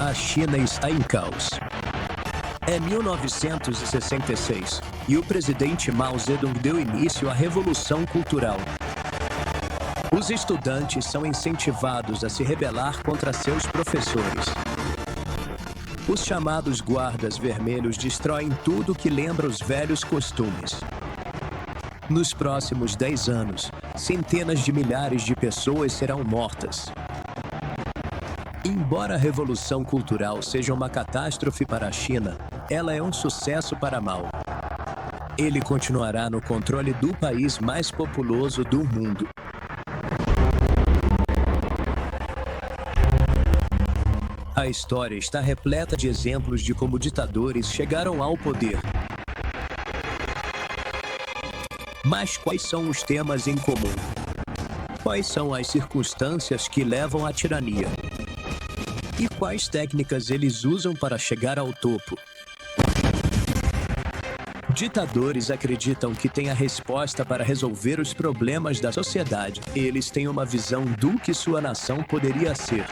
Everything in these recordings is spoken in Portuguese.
A China está em caos. É 1966 e o presidente Mao Zedong deu início à Revolução Cultural. Os estudantes são incentivados a se rebelar contra seus professores. Os chamados guardas vermelhos destroem tudo que lembra os velhos costumes. Nos próximos 10 anos, centenas de milhares de pessoas serão mortas. Embora a Revolução Cultural seja uma catástrofe para a China, ela é um sucesso para Mao. Ele continuará no controle do país mais populoso do mundo. A história está repleta de exemplos de como ditadores chegaram ao poder. Mas quais são os temas em comum? Quais são as circunstâncias que levam à tirania? E quais técnicas eles usam para chegar ao topo? Ditadores acreditam que têm a resposta para resolver os problemas da sociedade. Eles têm uma visão do que sua nação poderia ser.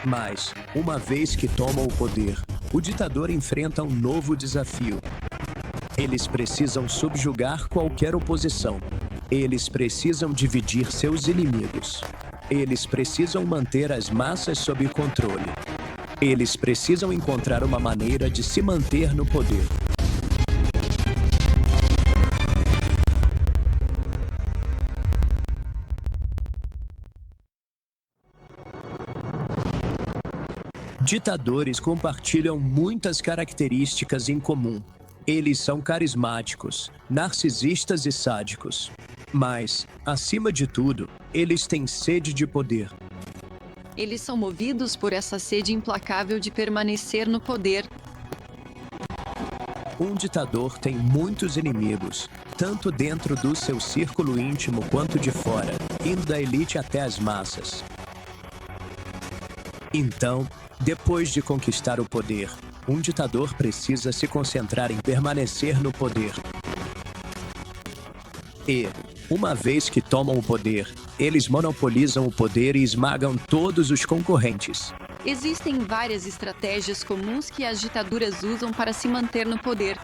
Mas, uma vez que tomam o poder, o ditador enfrenta um novo desafio. Eles precisam subjugar qualquer oposição. Eles precisam dividir seus inimigos. Eles precisam manter as massas sob controle. Eles precisam encontrar uma maneira de se manter no poder. Ditadores compartilham muitas características em comum. Eles são carismáticos, narcisistas e sádicos. Mas, acima de tudo, eles têm sede de poder. Eles são movidos por essa sede implacável de permanecer no poder. Um ditador tem muitos inimigos, tanto dentro do seu círculo íntimo quanto de fora, indo da elite até as massas. Então, depois de conquistar o poder, um ditador precisa se concentrar em permanecer no poder. E, uma vez que tomam o poder, eles monopolizam o poder e esmagam todos os concorrentes. Existem várias estratégias comuns que as ditaduras usam para se manter no poder.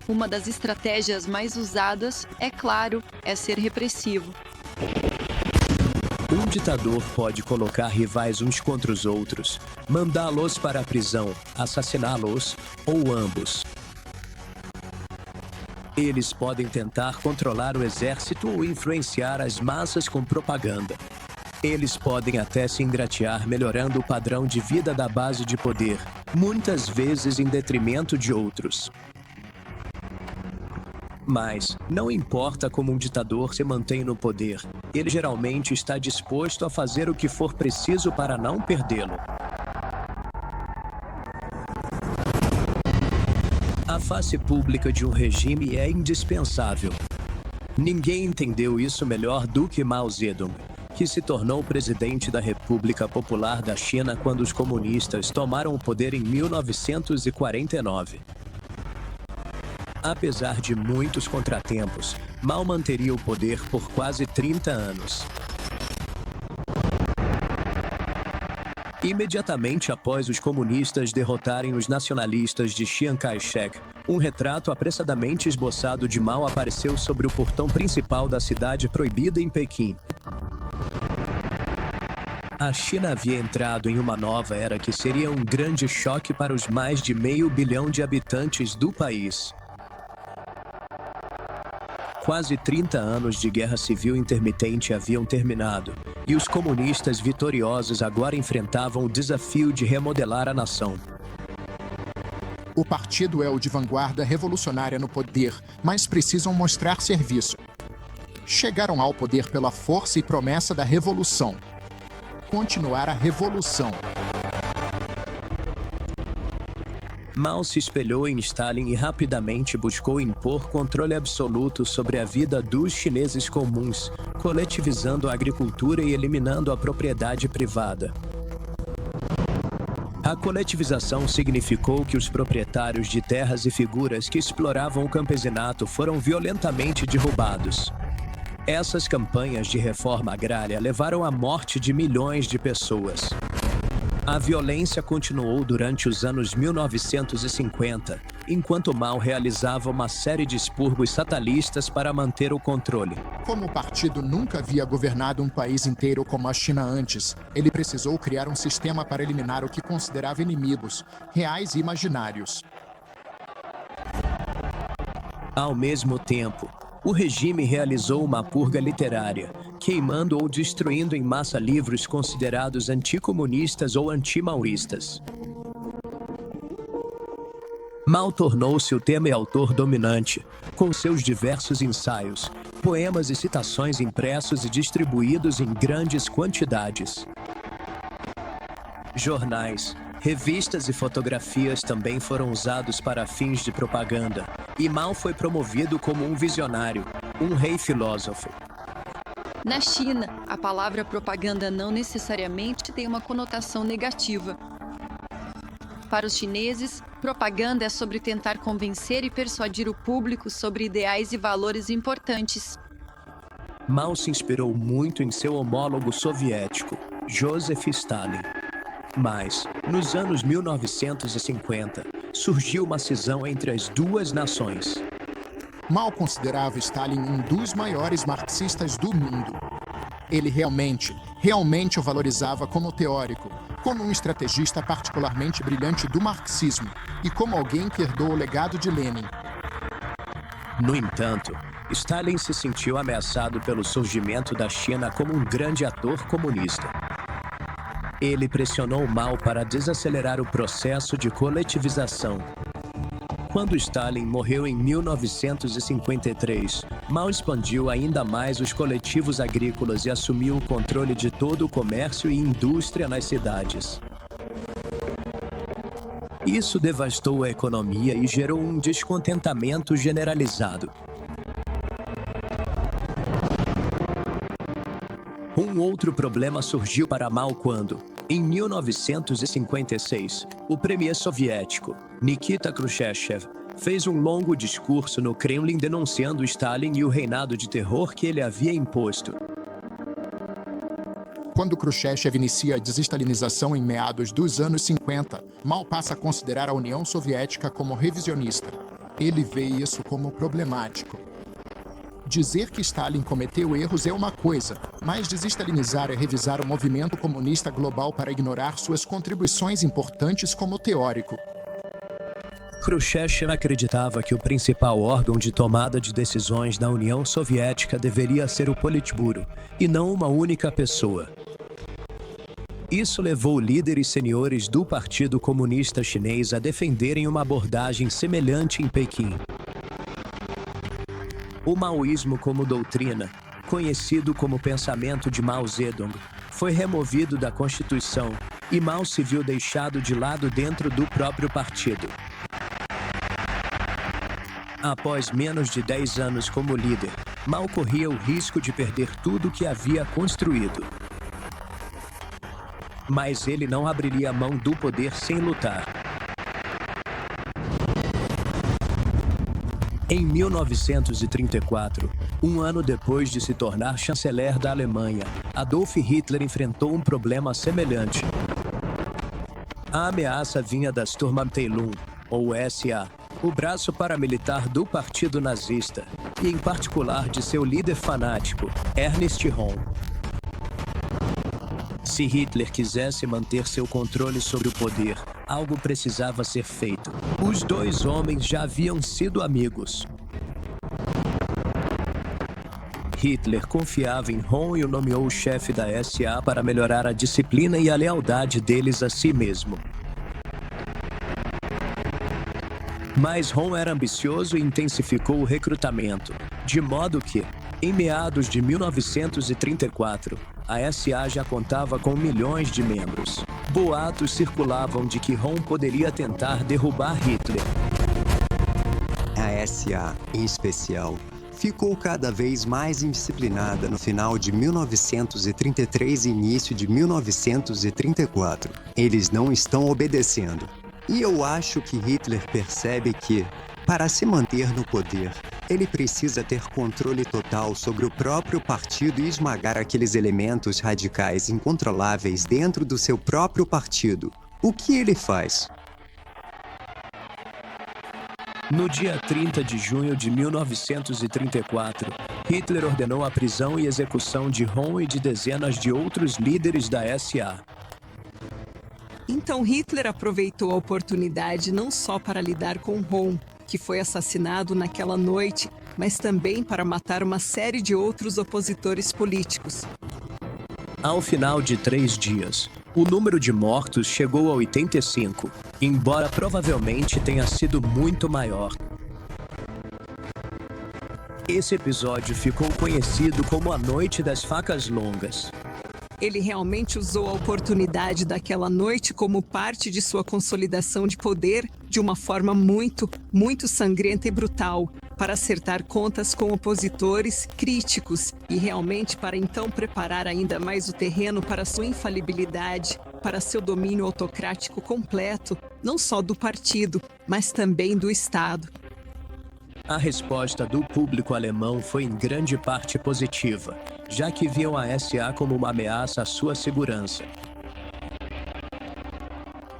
Uma das estratégias mais usadas, é claro, é ser repressivo. Um ditador pode colocar rivais uns contra os outros, mandá-los para a prisão, assassiná-los, ou ambos. Eles podem tentar controlar o exército ou influenciar as massas com propaganda. Eles podem até se ingratiar melhorando o padrão de vida da base de poder, muitas vezes em detrimento de outros. Mas, não importa como um ditador se mantém no poder, ele geralmente está disposto a fazer o que for preciso para não perdê-lo. A face pública de um regime é indispensável. Ninguém entendeu isso melhor do que Mao Zedong, que se tornou presidente da República Popular da China quando os comunistas tomaram o poder em 1949. Apesar de muitos contratempos, Mao manteria o poder por quase 30 anos. Imediatamente após os comunistas derrotarem os nacionalistas de Chiang Kai-shek, um retrato apressadamente esboçado de Mao apareceu sobre o portão principal da cidade proibida em Pequim. A China havia entrado em uma nova era que seria um grande choque para os mais de 500 milhão de habitantes do país. Quase 30 anos de guerra civil intermitente haviam terminado, e os comunistas vitoriosos agora enfrentavam o desafio de remodelar a nação. O partido é o de vanguarda revolucionária no poder, mas precisam mostrar serviço. Chegaram ao poder pela força e promessa da revolução. Continuar a revolução. Mao se espelhou em Stalin e rapidamente buscou impor controle absoluto sobre a vida dos chineses comuns, coletivizando a agricultura e eliminando a propriedade privada. A coletivização significou que os proprietários de terras e figuras que exploravam o campesinato foram violentamente derrubados. Essas campanhas de reforma agrária levaram à morte de milhões de pessoas. A violência continuou durante os anos 1950, enquanto Mao realizava uma série de expurgos satanistas para manter o controle. Como o partido nunca havia governado um país inteiro como a China antes, ele precisou criar um sistema para eliminar o que considerava inimigos, reais e imaginários. Ao mesmo tempo, o regime realizou uma purga literária, queimando ou destruindo em massa livros considerados anticomunistas ou antimaoístas. Mao tornou-se o tema e autor dominante, com seus diversos ensaios, poemas e citações impressos e distribuídos em grandes quantidades. Jornais, revistas e fotografias também foram usados para fins de propaganda, e Mao foi promovido como um visionário, um rei filósofo. Na China, a palavra propaganda não necessariamente tem uma conotação negativa. Para os chineses, propaganda é sobre tentar convencer e persuadir o público sobre ideais e valores importantes. Mao se inspirou muito em seu homólogo soviético, Joseph Stalin. Mas, nos anos 1950, surgiu uma cisão entre as duas nações. Mao considerava Stalin um dos maiores marxistas do mundo. Ele realmente o valorizava como teórico, como um estrategista particularmente brilhante do marxismo e como alguém que herdou o legado de Lenin. No entanto, Stalin se sentiu ameaçado pelo surgimento da China como um grande ator comunista. Ele pressionou Mao para desacelerar o processo de coletivização. Quando Stalin morreu em 1953, Mao expandiu ainda mais os coletivos agrícolas e assumiu o controle de todo o comércio e indústria nas cidades. Isso devastou a economia e gerou um descontentamento generalizado. Um outro problema surgiu para Mao quando, em 1956, o premier soviético, Nikita Khrushchev, fez um longo discurso no Kremlin denunciando Stalin e o reinado de terror que ele havia imposto. Quando Khrushchev inicia a desestalinização em meados dos anos 50, Mao passa a considerar a União Soviética como revisionista. Ele vê isso como problemático. Dizer que Stalin cometeu erros é uma coisa, mas desestalinizar é revisar o movimento comunista global para ignorar suas contribuições importantes como teórico. Khrushchev acreditava que o principal órgão de tomada de decisões da União Soviética deveria ser o Politburo, e não uma única pessoa. Isso levou líderes seniores do Partido Comunista Chinês a defenderem uma abordagem semelhante em Pequim. O maoísmo como doutrina, conhecido como pensamento de Mao Zedong, foi removido da Constituição e Mao se viu deixado de lado dentro do próprio partido. Após menos de 10 anos como líder, Mao corria o risco de perder tudo o que havia construído. Mas ele não abriria mão do poder sem lutar. Em 1934, um ano depois de se tornar chanceler da Alemanha, Adolf Hitler enfrentou um problema semelhante. A ameaça vinha das Sturmabteilung, ou SA, o braço paramilitar do Partido Nazista, e em particular de seu líder fanático, Ernst Röhm. Se Hitler quisesse manter seu controle sobre o poder, algo precisava ser feito. Os dois homens já haviam sido amigos. Hitler confiava em Röhm e o nomeou chefe da SA para melhorar a disciplina e a lealdade deles a si mesmo. Mas Röhm era ambicioso e intensificou o recrutamento, de modo que, em meados de 1934, a SA já contava com milhões de membros. Boatos circulavam de que Röhm poderia tentar derrubar Hitler. A SA, em especial, ficou cada vez mais indisciplinada no final de 1933 e início de 1934. Eles não estão obedecendo. E eu acho que Hitler percebe que, para se manter no poder, Ele precisa ter controle total sobre o próprio partido e esmagar aqueles elementos radicais incontroláveis dentro do seu próprio partido. O que ele faz? No dia 30 de junho de 1934, Hitler ordenou a prisão e execução de Rohm e de dezenas de outros líderes da SA. Então Hitler aproveitou a oportunidade não só para lidar com Rohm, que foi assassinado naquela noite, mas também para matar uma série de outros opositores políticos. Ao final de 3 dias, o número de mortos chegou a 85, embora provavelmente tenha sido muito maior. Esse episódio ficou conhecido como a Noite das Facas Longas. Ele realmente usou a oportunidade daquela noite como parte de sua consolidação de poder de uma forma muito, muito sangrenta e brutal, para acertar contas com opositores, críticos e realmente para então preparar ainda mais o terreno para sua infalibilidade, para seu domínio autocrático completo, não só do partido, mas também do Estado. A resposta do público alemão foi em grande parte positiva, já que viam a SA como uma ameaça à sua segurança.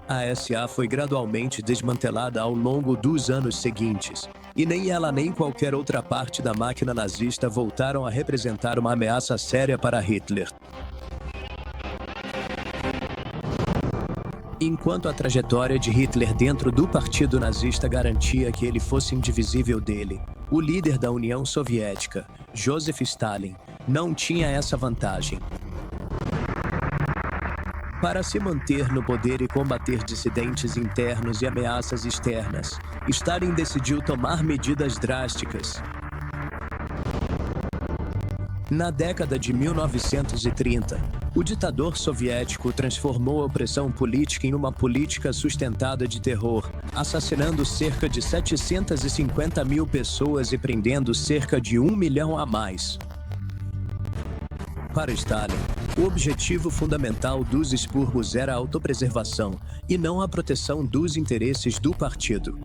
A SA foi gradualmente desmantelada ao longo dos anos seguintes, e nem ela nem qualquer outra parte da máquina nazista voltaram a representar uma ameaça séria para Hitler. Enquanto a trajetória de Hitler dentro do partido nazista garantia que ele fosse indivisível dele, o líder da União Soviética, Joseph Stalin, não tinha essa vantagem. Para se manter no poder e combater dissidentes internos e ameaças externas, Stalin decidiu tomar medidas drásticas. Na década de 1930, o ditador soviético transformou a opressão política em uma política sustentada de terror, assassinando cerca de 750 mil pessoas e prendendo cerca de 1 milhão a mais. Para Stalin, o objetivo fundamental dos expurgos era a autopreservação e não a proteção dos interesses do partido.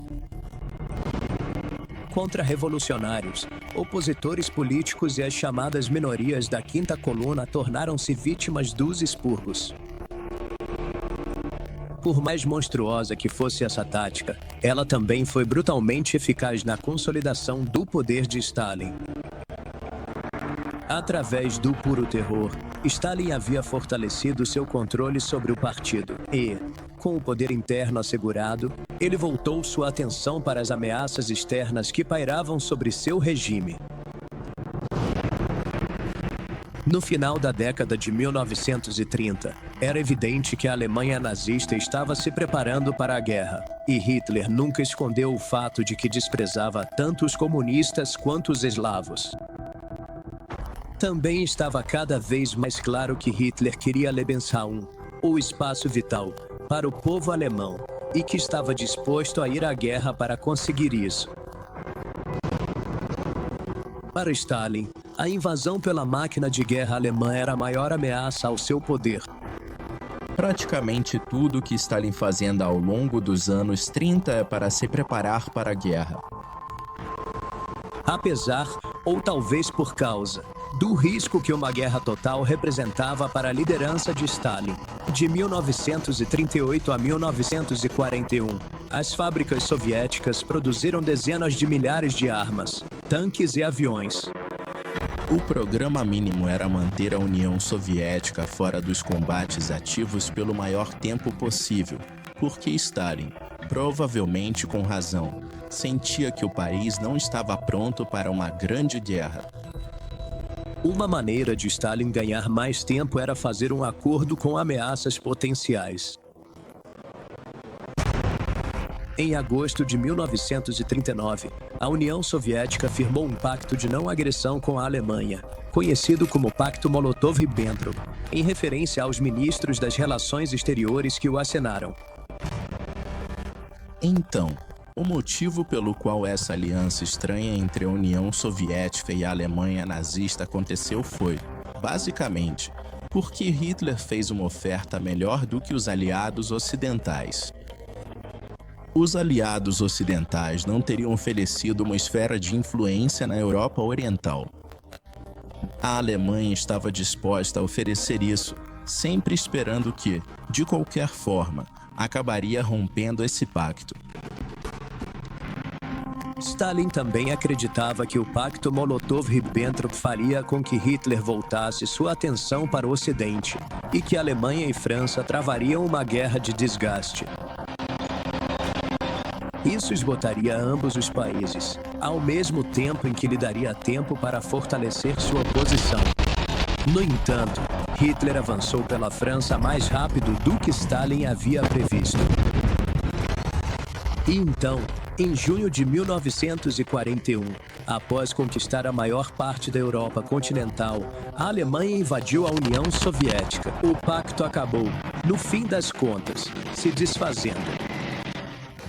Contra-revolucionários, opositores políticos e as chamadas minorias da Quinta Coluna tornaram-se vítimas dos expurgos. Por mais monstruosa que fosse essa tática, ela também foi brutalmente eficaz na consolidação do poder de Stalin. Através do puro terror, Stalin havia fortalecido seu controle sobre o partido e, com o poder interno assegurado, ele voltou sua atenção para as ameaças externas que pairavam sobre seu regime. No final da década de 1930, era evidente que a Alemanha nazista estava se preparando para a guerra, e Hitler nunca escondeu o fato de que desprezava tanto os comunistas quanto os eslavos. Também estava cada vez mais claro que Hitler queria Lebensraum, ou espaço vital, para o povo alemão, e que estava disposto a ir à guerra para conseguir isso. Para Stalin, a invasão pela máquina de guerra alemã era a maior ameaça ao seu poder. Praticamente tudo que Stalin fazia ao longo dos anos 30 é para se preparar para a guerra. Apesar, ou talvez por causa, do risco que uma guerra total representava para a liderança de Stalin. De 1938 a 1941, as fábricas soviéticas produziram dezenas de milhares de armas, tanques e aviões. O programa mínimo era manter a União Soviética fora dos combates ativos pelo maior tempo possível, porque Stalin, provavelmente com razão, sentia que o país não estava pronto para uma grande guerra. Uma maneira de Stalin ganhar mais tempo era fazer um acordo com ameaças potenciais. Em agosto de 1939, a União Soviética firmou um pacto de não agressão com a Alemanha, conhecido como Pacto Molotov-Ribbentrop, em referência aos ministros das Relações Exteriores que o assinaram. Então, o motivo pelo qual essa aliança estranha entre a União Soviética e a Alemanha nazista aconteceu foi, basicamente, porque Hitler fez uma oferta melhor do que os aliados ocidentais. Os aliados ocidentais não teriam oferecido uma esfera de influência na Europa Oriental. A Alemanha estava disposta a oferecer isso, sempre esperando que, de qualquer forma, acabaria rompendo esse pacto. Stalin também acreditava que o pacto Molotov-Ribbentrop faria com que Hitler voltasse sua atenção para o Ocidente e que Alemanha e França travariam uma guerra de desgaste. Isso esgotaria ambos os países, ao mesmo tempo em que lhe daria tempo para fortalecer sua posição. No entanto, Hitler avançou pela França mais rápido do que Stalin havia previsto. E então, em junho de 1941, após conquistar a maior parte da Europa continental, a Alemanha invadiu a União Soviética. O pacto acabou, no fim das contas, se desfazendo.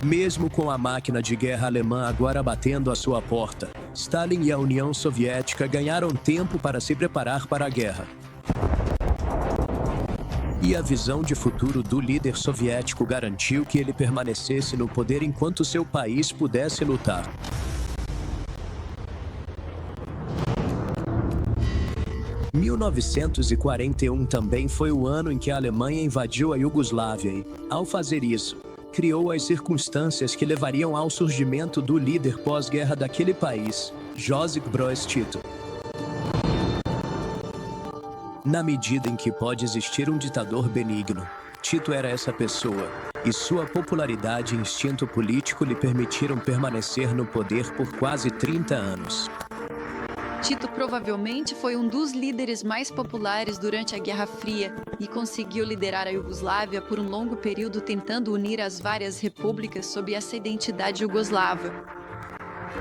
Mesmo com a máquina de guerra alemã agora batendo à sua porta, Stalin e a União Soviética ganharam tempo para se preparar para a guerra. E a visão de futuro do líder soviético garantiu que ele permanecesse no poder enquanto seu país pudesse lutar. Em 1941 também foi o ano em que a Alemanha invadiu a Iugoslávia e, ao fazer isso, criou as circunstâncias que levariam ao surgimento do líder pós-guerra daquele país, Josip Broz Tito. Na medida em que pode existir um ditador benigno, Tito era essa pessoa, e sua popularidade e instinto político lhe permitiram permanecer no poder por quase 30 anos. Tito provavelmente foi um dos líderes mais populares durante a Guerra Fria e conseguiu liderar a Iugoslávia por um longo período, tentando unir as várias repúblicas sob essa identidade jugoslava.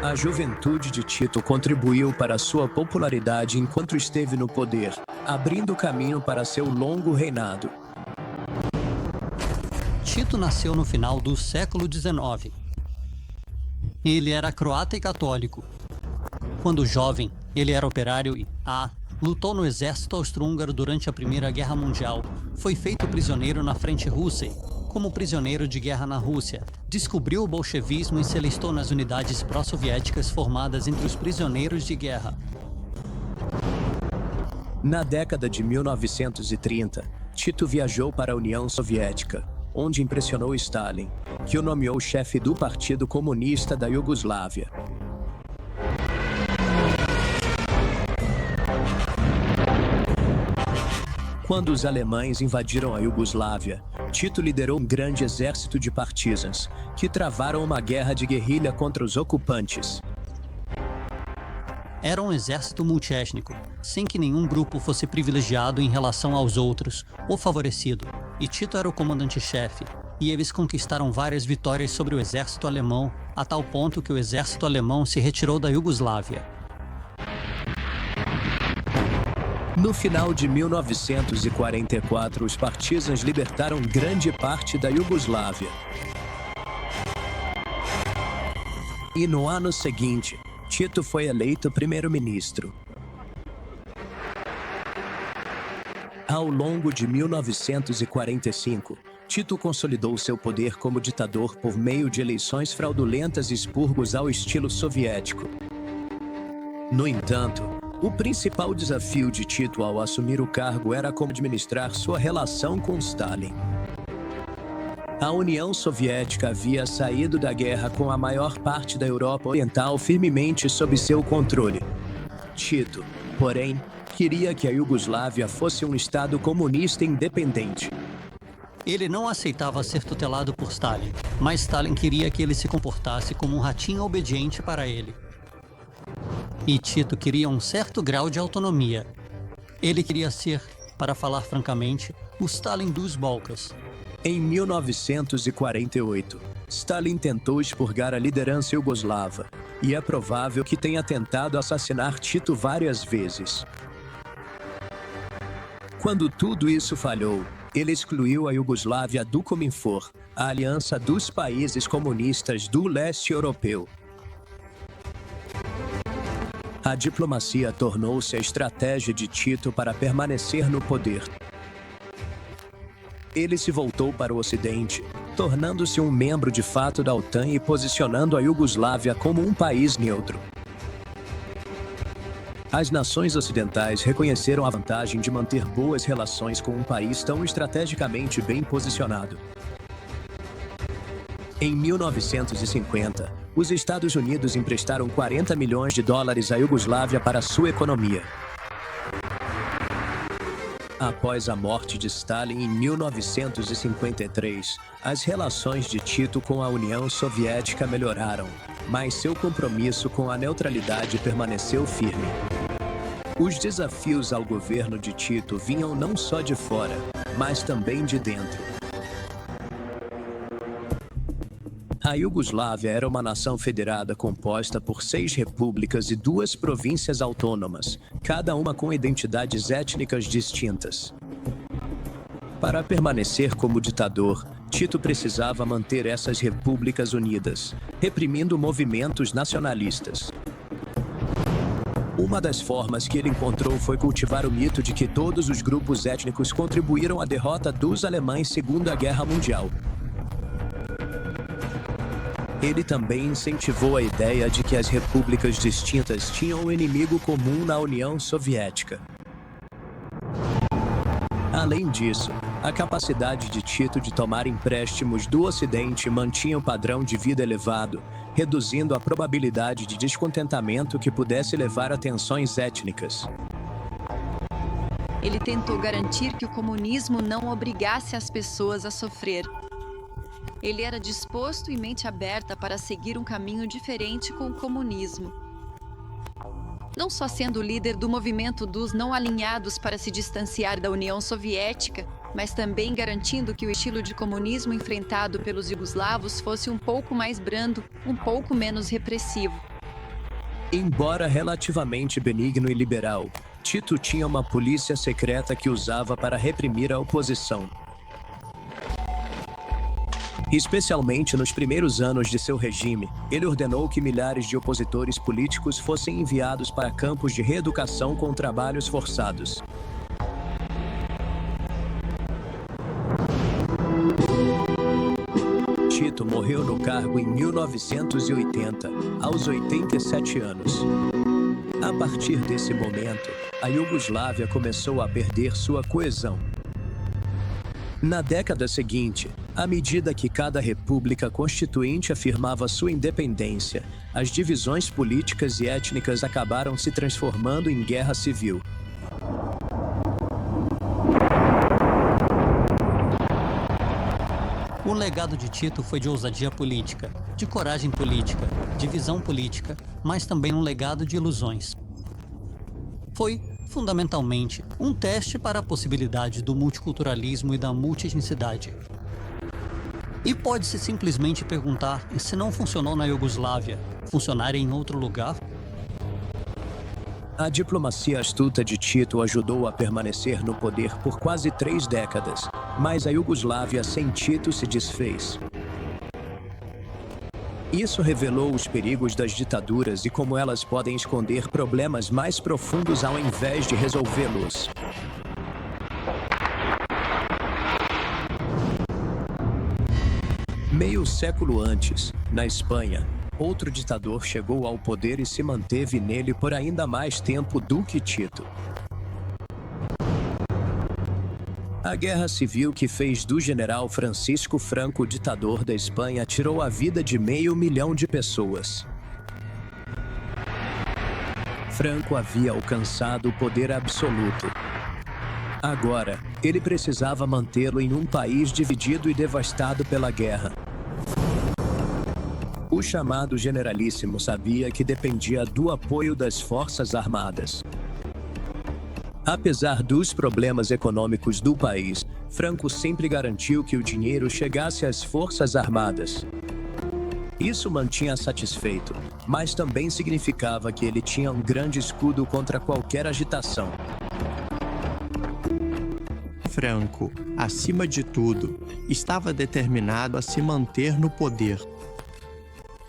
A juventude de Tito contribuiu para sua popularidade enquanto esteve no poder, abrindo caminho para seu longo reinado. Tito nasceu no final do século XIX. Ele era croata e católico. Quando jovem, ele era operário e lutou no exército austro-húngaro durante a Primeira Guerra Mundial. Foi feito prisioneiro na frente russa e, como prisioneiro de guerra na Rússia, descobriu o bolchevismo e se alistou nas unidades pró-soviéticas formadas entre os prisioneiros de guerra. Na década de 1930, Tito viajou para a União Soviética, onde impressionou Stalin, que o nomeou chefe do Partido Comunista da Iugoslávia. Quando os alemães invadiram a Iugoslávia, Tito liderou um grande exército de partisans, que travaram uma guerra de guerrilha contra os ocupantes. Era um exército multiétnico, sem que nenhum grupo fosse privilegiado em relação aos outros ou favorecido, e Tito era o comandante-chefe, e eles conquistaram várias vitórias sobre o exército alemão, a tal ponto que o exército alemão se retirou da Iugoslávia. No final de 1944, os partisans libertaram grande parte da Iugoslávia. E no ano seguinte, Tito foi eleito primeiro-ministro. Ao longo de 1945, Tito consolidou seu poder como ditador por meio de eleições fraudulentas e expurgos ao estilo soviético. No entanto, o principal desafio de Tito ao assumir o cargo era como administrar sua relação com Stalin. A União Soviética havia saído da guerra com a maior parte da Europa Oriental firmemente sob seu controle. Tito, porém, queria que a Iugoslávia fosse um estado comunista independente. Ele não aceitava ser tutelado por Stalin, mas Stalin queria que ele se comportasse como um ratinho obediente para ele. E Tito queria um certo grau de autonomia. Ele queria ser, para falar francamente, o Stalin dos Balcãs. Em 1948, Stalin tentou expurgar a liderança iugoslava, e é provável que tenha tentado assassinar Tito várias vezes. Quando tudo isso falhou, ele excluiu a Iugoslávia do Cominfor, a aliança dos países comunistas do leste europeu. A diplomacia tornou-se a estratégia de Tito para permanecer no poder. Ele se voltou para o Ocidente, tornando-se um membro de fato da OTAN e posicionando a Iugoslávia como um país neutro. As nações ocidentais reconheceram a vantagem de manter boas relações com um país tão estrategicamente bem posicionado. Em 1950, os Estados Unidos emprestaram 40 milhões de dólares à Iugoslávia para sua economia. Após a morte de Stalin em 1953, as relações de Tito com a União Soviética melhoraram, mas seu compromisso com a neutralidade permaneceu firme. Os desafios ao governo de Tito vinham não só de fora, mas também de dentro. A Iugoslávia era uma nação federada composta por 6 repúblicas e 2 províncias autônomas, cada uma com identidades étnicas distintas. Para permanecer como ditador, Tito precisava manter essas repúblicas unidas, reprimindo movimentos nacionalistas. Uma das formas que ele encontrou foi cultivar o mito de que todos os grupos étnicos contribuíram à derrota dos alemães Segunda Guerra Mundial. Ele também incentivou a ideia de que as repúblicas distintas tinham um inimigo comum na União Soviética. Além disso, a capacidade de Tito de tomar empréstimos do Ocidente mantinha um padrão de vida elevado, reduzindo a probabilidade de descontentamento que pudesse levar a tensões étnicas. Ele tentou garantir que o comunismo não obrigasse as pessoas a sofrer. Ele era disposto e mente aberta para seguir um caminho diferente com o comunismo. Não só sendo o líder do movimento dos não alinhados para se distanciar da União Soviética, mas também garantindo que o estilo de comunismo enfrentado pelos iugoslavos fosse um pouco mais brando, um pouco menos repressivo. Embora relativamente benigno e liberal, Tito tinha uma polícia secreta que usava para reprimir a oposição. Especialmente nos primeiros anos de seu regime, ele ordenou que milhares de opositores políticos fossem enviados para campos de reeducação com trabalhos forçados. Tito morreu no cargo em 1980, aos 87 anos. A partir desse momento, a Iugoslávia começou a perder sua coesão. Na década seguinte, à medida que cada república constituinte afirmava sua independência, as divisões políticas e étnicas acabaram se transformando em guerra civil. O legado de Tito foi de ousadia política, de coragem política, de visão política, mas também um legado de ilusões. Foi, fundamentalmente, um teste para a possibilidade do multiculturalismo e da multietnicidade. E pode-se simplesmente perguntar se não funcionou na Iugoslávia, funcionaria em outro lugar? A diplomacia astuta de Tito ajudou a permanecer no poder por quase 3 décadas, mas a Iugoslávia sem Tito se desfez. Isso revelou os perigos das ditaduras e como elas podem esconder problemas mais profundos ao invés de resolvê-los. Meio século antes, na Espanha, outro ditador chegou ao poder e se manteve nele por ainda mais tempo do que Tito. A guerra civil que fez do general Francisco Franco ditador da Espanha tirou a vida de 500 mil de pessoas. Franco havia alcançado o poder absoluto. Agora, ele precisava mantê-lo em um país dividido e devastado pela guerra. O chamado generalíssimo sabia que dependia do apoio das Forças Armadas. Apesar dos problemas econômicos do país, Franco sempre garantiu que o dinheiro chegasse às Forças Armadas. Isso mantinha satisfeito, mas também significava que ele tinha um grande escudo contra qualquer agitação. Franco, acima de tudo, estava determinado a se manter no poder.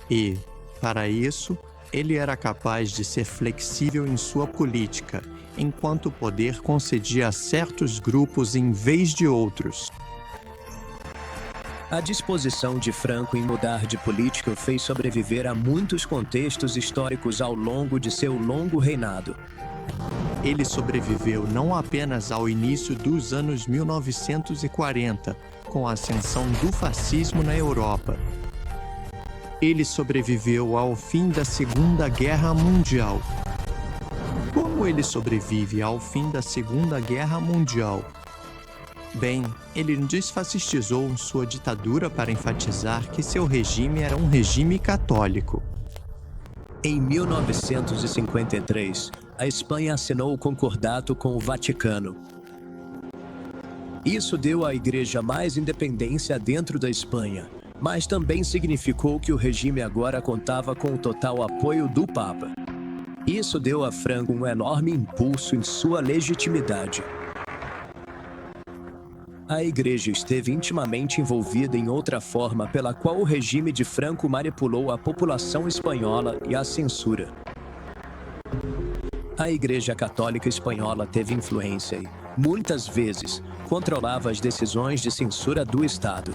E, para isso, ele era capaz de ser flexível em sua política, enquanto o poder concedia a certos grupos em vez de outros. A disposição de Franco em mudar de política o fez sobreviver a muitos contextos históricos ao longo de seu longo reinado. Ele sobreviveu não apenas ao início dos anos 1940, com a ascensão do fascismo na Europa. Ele sobreviveu ao fim da Segunda Guerra Mundial. Como ele sobrevive ao fim da Segunda Guerra Mundial? Bem, ele desfascistizou sua ditadura para enfatizar que seu regime era um regime católico. Em 1953, a Espanha assinou o concordato com o Vaticano. Isso deu à Igreja mais independência dentro da Espanha, mas também significou que o regime agora contava com o total apoio do Papa. Isso deu a Franco um enorme impulso em sua legitimidade. A Igreja esteve intimamente envolvida em outra forma pela qual o regime de Franco manipulou a população espanhola e a censura. A Igreja Católica Espanhola teve influência e, muitas vezes, controlava as decisões de censura do Estado.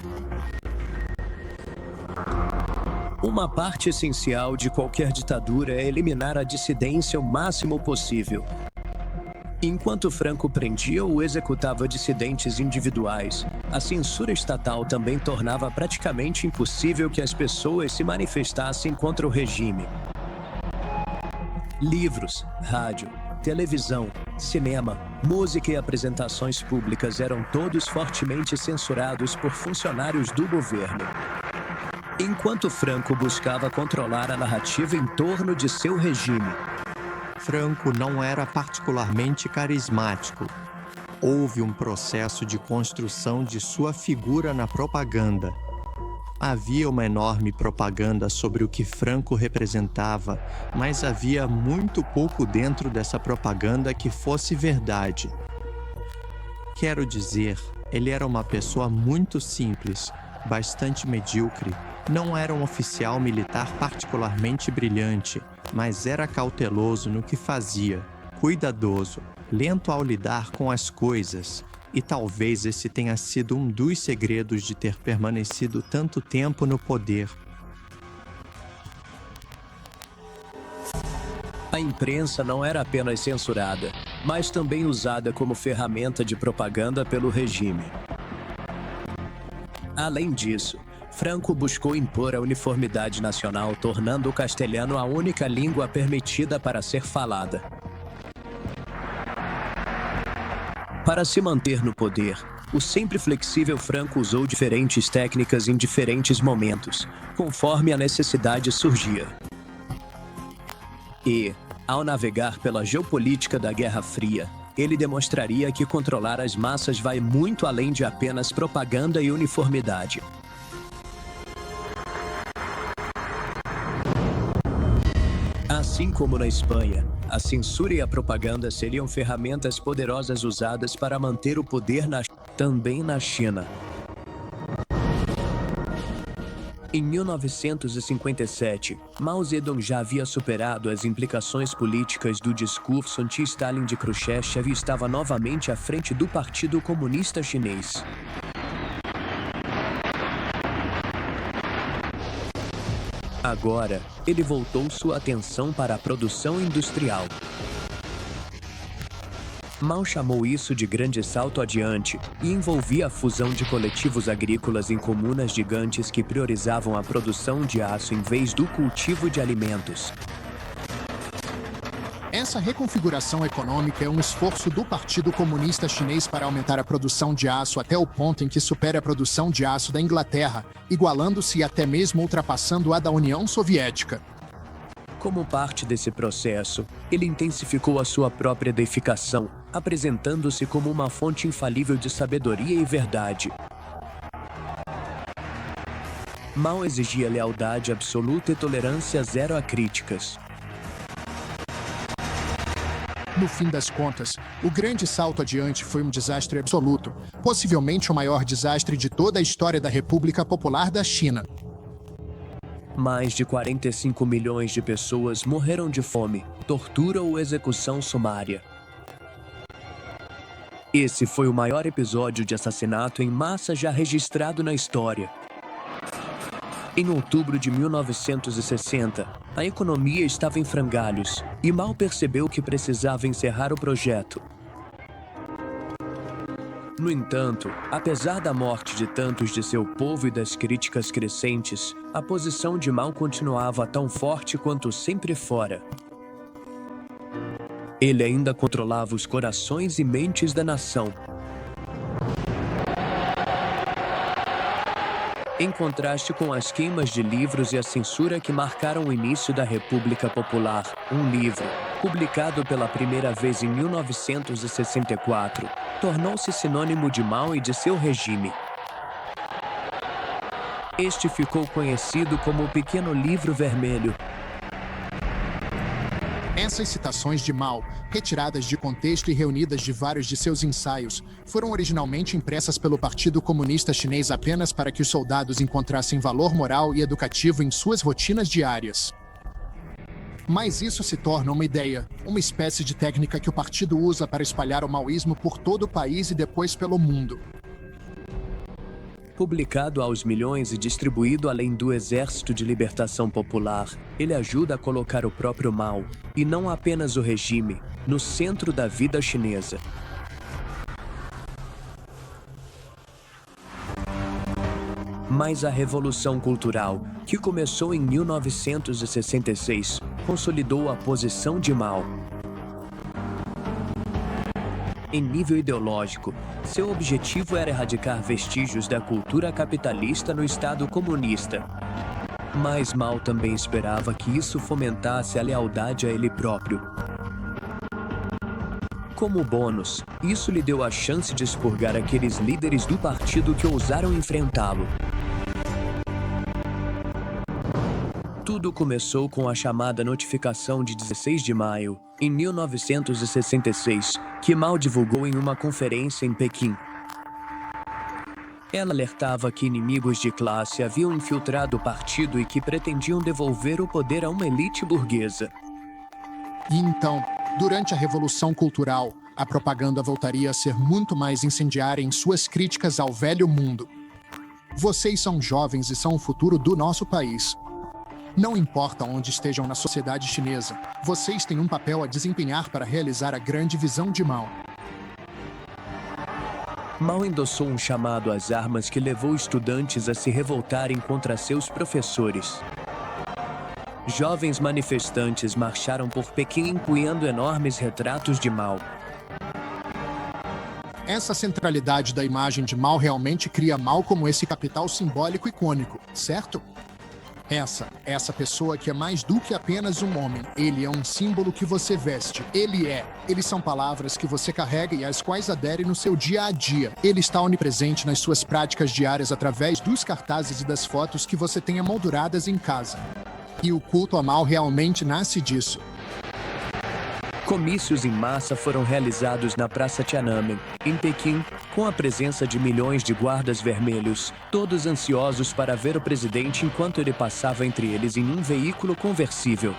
Uma parte essencial de qualquer ditadura é eliminar a dissidência o máximo possível. Enquanto Franco prendia ou executava dissidentes individuais, a censura estatal também tornava praticamente impossível que as pessoas se manifestassem contra o regime. Livros, rádio, televisão, cinema, música e apresentações públicas eram todos fortemente censurados por funcionários do governo. Enquanto Franco buscava controlar a narrativa em torno de seu regime, Franco não era particularmente carismático. Houve um processo de construção de sua figura na propaganda. Havia uma enorme propaganda sobre o que Franco representava, mas havia muito pouco dentro dessa propaganda que fosse verdade. Quero dizer, ele era uma pessoa muito simples, bastante medíocre. Não era um oficial militar particularmente brilhante, mas era cauteloso no que fazia, cuidadoso, lento ao lidar com as coisas. E talvez esse tenha sido um dos segredos de ter permanecido tanto tempo no poder. a imprensa não era apenas censurada, mas também usada como ferramenta de propaganda pelo regime. Além disso, Franco buscou impor a uniformidade nacional, tornando o castelhano a única língua permitida para ser falada. Para se manter no poder, o sempre flexível Franco usou diferentes técnicas em diferentes momentos, conforme a necessidade surgia. E, ao navegar pela geopolítica da Guerra Fria, ele demonstraria que controlar as massas vai muito além de apenas propaganda e uniformidade. Assim como na Espanha, a censura e a propaganda seriam ferramentas poderosas usadas para manter o poder também na China. Em 1957, Mao Zedong já havia superado as implicações políticas do discurso anti-Stalin de Khrushchev e estava novamente à frente do Partido Comunista Chinês. Agora, ele voltou sua atenção para a produção industrial. Mao chamou isso de grande salto adiante e envolvia a fusão de coletivos agrícolas em comunas gigantes que priorizavam a produção de aço em vez do cultivo de alimentos. Essa reconfiguração econômica é um esforço do Partido Comunista Chinês para aumentar a produção de aço até o ponto em que supere a produção de aço da Inglaterra, igualando-se e até mesmo ultrapassando a da União Soviética. Como parte desse processo, ele intensificou a sua própria deificação, apresentando-se como uma fonte infalível de sabedoria e verdade. Mao exigia lealdade absoluta e tolerância zero a críticas. No fim das contas, o grande salto adiante foi um desastre absoluto, possivelmente o maior desastre de toda a história da República Popular da China. Mais de 45 milhões de pessoas morreram de fome, tortura ou execução sumária. Esse foi o maior episódio de assassinato em massa já registrado na história, Em outubro de 1960, a economia estava em frangalhos e Mao percebeu que precisava encerrar o projeto. No entanto, apesar da morte de tantos de seu povo e das críticas crescentes, a posição de Mao continuava tão forte quanto sempre fora. Ele ainda controlava os corações e mentes da nação. Em contraste com as queimas de livros e a censura que marcaram o início da República Popular, um livro, publicado pela primeira vez em 1964, tornou-se sinônimo de Mao e de seu regime. Este ficou conhecido como o Pequeno Livro Vermelho. Essas citações de Mao, retiradas de contexto e reunidas de vários de seus ensaios, foram originalmente impressas pelo Partido Comunista Chinês apenas para que os soldados encontrassem valor moral e educativo em suas rotinas diárias. Mas isso se torna uma ideia, uma espécie de técnica que o partido usa para espalhar o maoísmo por todo o país e depois pelo mundo. Publicado aos milhões e distribuído além do Exército de Libertação Popular, ele ajuda a colocar o próprio Mao, e não apenas o regime, no centro da vida chinesa. Mas a Revolução Cultural, que começou em 1966, consolidou a posição de Mao. Em nível ideológico, seu objetivo era erradicar vestígios da cultura capitalista no Estado comunista. Mas Mao também esperava que isso fomentasse a lealdade a ele próprio. Como bônus, isso lhe deu a chance de expurgar aqueles líderes do partido que ousaram enfrentá-lo. Tudo começou com a chamada notificação de 16 de maio, em 1966, que Mao divulgou em uma conferência em Pequim. Ela alertava que inimigos de classe haviam infiltrado o partido e que pretendiam devolver o poder a uma elite burguesa. E então, durante a Revolução Cultural, a propaganda voltaria a ser muito mais incendiária em suas críticas ao velho mundo. Vocês são jovens e são o futuro do nosso país. Não importa onde estejam na sociedade chinesa, vocês têm um papel a desempenhar para realizar a grande visão de Mao. Mao endossou um chamado às armas que levou estudantes a se revoltarem contra seus professores. Jovens manifestantes marcharam por Pequim empunhando enormes retratos de Mao. Essa centralidade da imagem de Mao realmente cria Mao como esse capital simbólico icônico, certo? Essa pessoa que é mais do que apenas um homem. Ele é um símbolo que você veste. Eles são palavras que você carrega e às quais adere no seu dia a dia. Ele está onipresente nas suas práticas diárias através dos cartazes e das fotos que você tem emolduradas em casa. E o culto a Mao realmente nasce disso. Comícios em massa foram realizados na Praça Tiananmen, em Pequim, com a presença de milhões de guardas vermelhos, todos ansiosos para ver o presidente enquanto ele passava entre eles em um veículo conversível.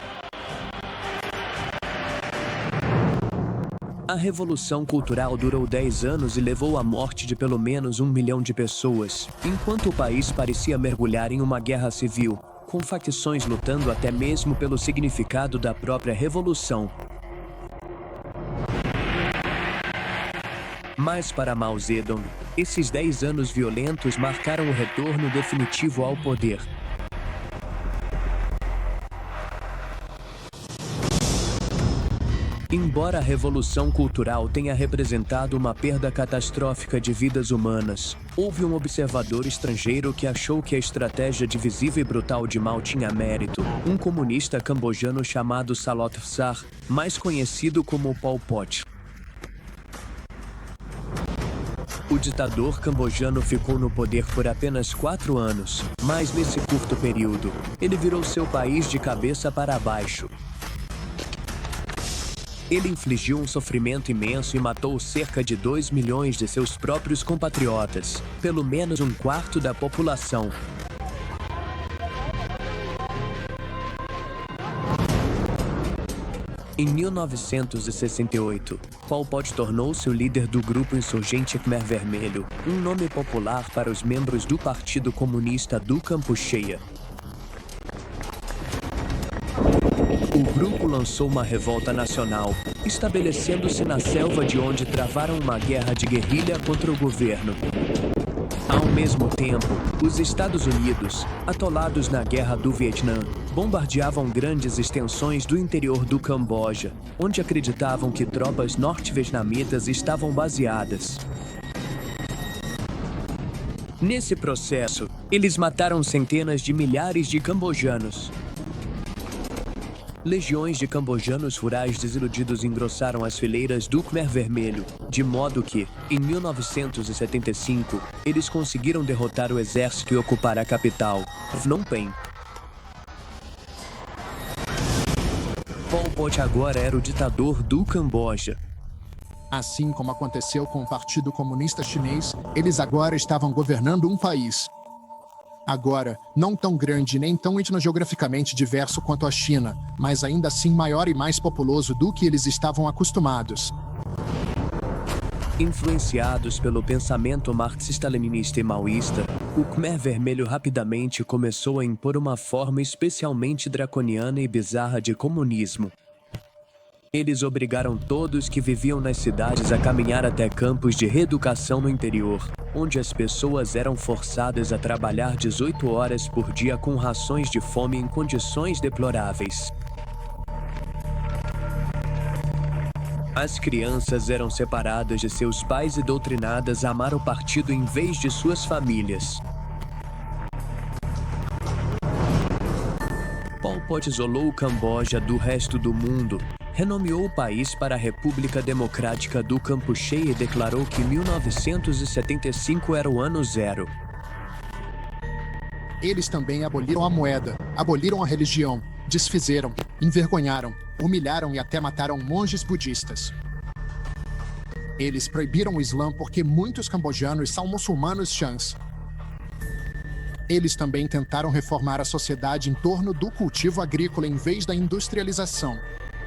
A Revolução Cultural durou 10 anos e levou à morte de pelo menos 1 milhão de pessoas, enquanto o país parecia mergulhar em uma guerra civil, com facções lutando até mesmo pelo significado da própria revolução. Mas para Mao Zedong, esses 10 anos violentos marcaram o retorno definitivo ao poder. Embora a Revolução Cultural tenha representado uma perda catastrófica de vidas humanas, houve um observador estrangeiro que achou que a estratégia divisiva e brutal de Mao tinha mérito, um comunista cambojano chamado Salot Sar, mais conhecido como Pol Pot. O ditador cambojano ficou no poder por apenas 4 anos, mas nesse curto período, ele virou seu país de cabeça para baixo. Ele infligiu um sofrimento imenso e matou cerca de 2 milhões de seus próprios compatriotas, pelo menos 1/4 da população. Em 1968, Pol Pot tornou-se o líder do grupo insurgente Khmer Vermelho, um nome popular para os membros do Partido Comunista do Kampucheia. o grupo lançou uma revolta nacional, estabelecendo-se na selva de onde travaram uma guerra de guerrilha contra o governo. Ao mesmo tempo, os Estados Unidos, atolados na Guerra do Vietnã, bombardeavam grandes extensões do interior do Camboja, onde acreditavam que tropas norte-vietnamitas estavam baseadas. Nesse processo, eles mataram centenas de milhares de cambojanos. Legiões de cambojanos rurais desiludidos engrossaram as fileiras do Khmer Vermelho, de modo que, em 1975, eles conseguiram derrotar o exército e ocupar a capital, Phnom Penh. Pol Pot agora era o ditador do Camboja. Assim como aconteceu com o Partido Comunista Chinês, eles agora estavam governando um país. Agora, não tão grande nem tão etnogeograficamente diverso quanto a China, mas ainda assim maior e mais populoso do que eles estavam acostumados. Influenciados pelo pensamento marxista-leninista e maoísta, o Khmer Vermelho rapidamente começou a impor uma forma especialmente draconiana e bizarra de comunismo. Eles obrigaram todos que viviam nas cidades a caminhar até campos de reeducação no interior, onde as pessoas eram forçadas a trabalhar 18 horas por dia com rações de fome em condições deploráveis. As crianças eram separadas de seus pais e doutrinadas a amar o partido em vez de suas famílias. Pol Pot isolou o Camboja do resto do mundo, renomeou o país para a República Democrática do Campuchê e declarou que 1975 era o ano zero. Eles também aboliram a moeda, aboliram a religião, desfizeram, envergonharam, humilharam e até mataram monges budistas. Eles proibiram o Islã porque muitos cambojanos são muçulmanos chans. Eles também tentaram reformar a sociedade em torno do cultivo agrícola em vez da industrialização.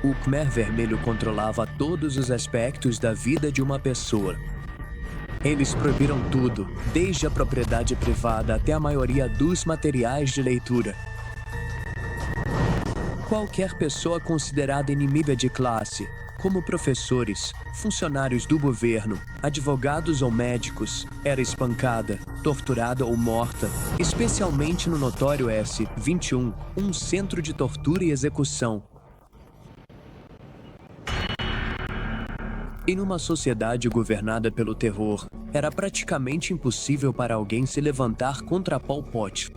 O Khmer Vermelho controlava todos os aspectos da vida de uma pessoa. Eles proibiram tudo, desde a propriedade privada até a maioria dos materiais de leitura. Qualquer pessoa considerada inimiga de classe, como professores, funcionários do governo, advogados ou médicos, era espancada, torturada ou morta, especialmente no notório S-21, um centro de tortura e execução. Em uma sociedade governada pelo terror, era praticamente impossível para alguém se levantar contra Pol Pot.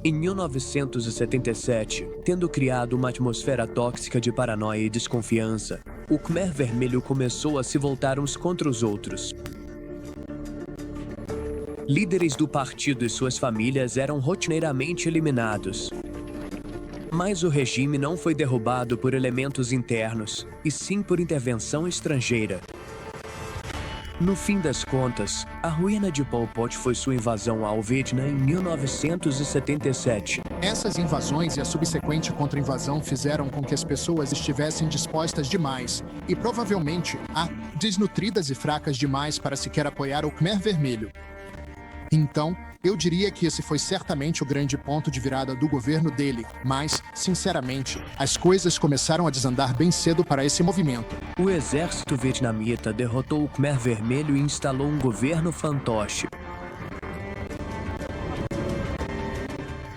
Em 1977, tendo criado uma atmosfera tóxica de paranoia e desconfiança, o Khmer Vermelho começou a se voltar uns contra os outros. Líderes do partido e suas famílias eram rotineiramente eliminados. Mas o regime não foi derrubado por elementos internos, e sim por intervenção estrangeira. No fim das contas, a ruína de Pol Pot foi sua invasão ao Vietnã em 1977. Essas invasões e a subsequente contra-invasão fizeram com que as pessoas estivessem dispostas demais, e provavelmente desnutridas e fracas demais para sequer apoiar o Khmer Vermelho. Então, eu diria que esse foi certamente o grande ponto de virada do governo dele, mas, sinceramente, as coisas começaram a desandar bem cedo para esse movimento. O exército vietnamita derrotou o Khmer Vermelho e instalou um governo fantoche.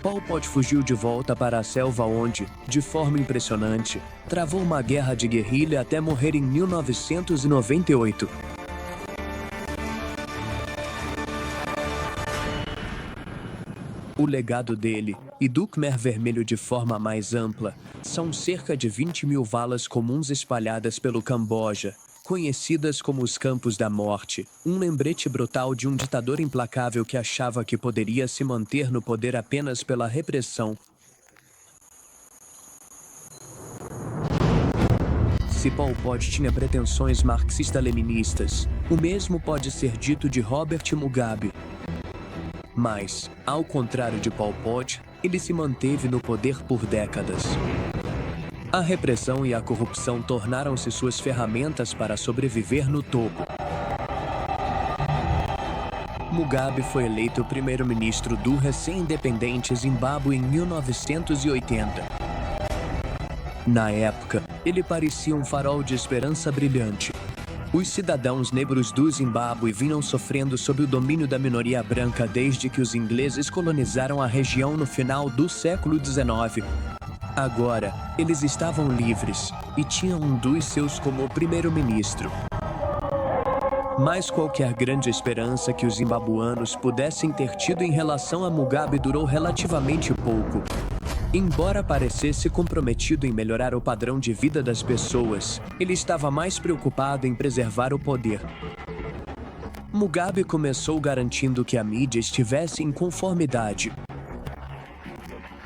Pol Pot fugiu de volta para a selva onde, de forma impressionante, travou uma guerra de guerrilha até morrer em 1998. O legado dele, e do Khmer Vermelho de forma mais ampla, são cerca de 20 mil valas comuns espalhadas pelo Camboja, conhecidas como os Campos da Morte, um lembrete brutal de um ditador implacável que achava que poderia se manter no poder apenas pela repressão. Se Pol Pot tinha pretensões marxista-leninistas, o mesmo pode ser dito de Robert Mugabe. Mas, ao contrário de Pol Pot, ele se manteve no poder por décadas. A repressão e a corrupção tornaram-se suas ferramentas para sobreviver no topo. Mugabe foi eleito primeiro-ministro do recém-independente Zimbábue em 1980. Na época, ele parecia um farol de esperança brilhante. Os cidadãos negros do Zimbábue vinham sofrendo sob o domínio da minoria branca desde que os ingleses colonizaram a região no final do século XIX. Agora, eles estavam livres e tinham um dos seus como primeiro-ministro. Mas qualquer grande esperança que os zimbabuanos pudessem ter tido em relação a Mugabe durou relativamente pouco. Embora parecesse comprometido em melhorar o padrão de vida das pessoas, ele estava mais preocupado em preservar o poder. Mugabe começou garantindo que a mídia estivesse em conformidade.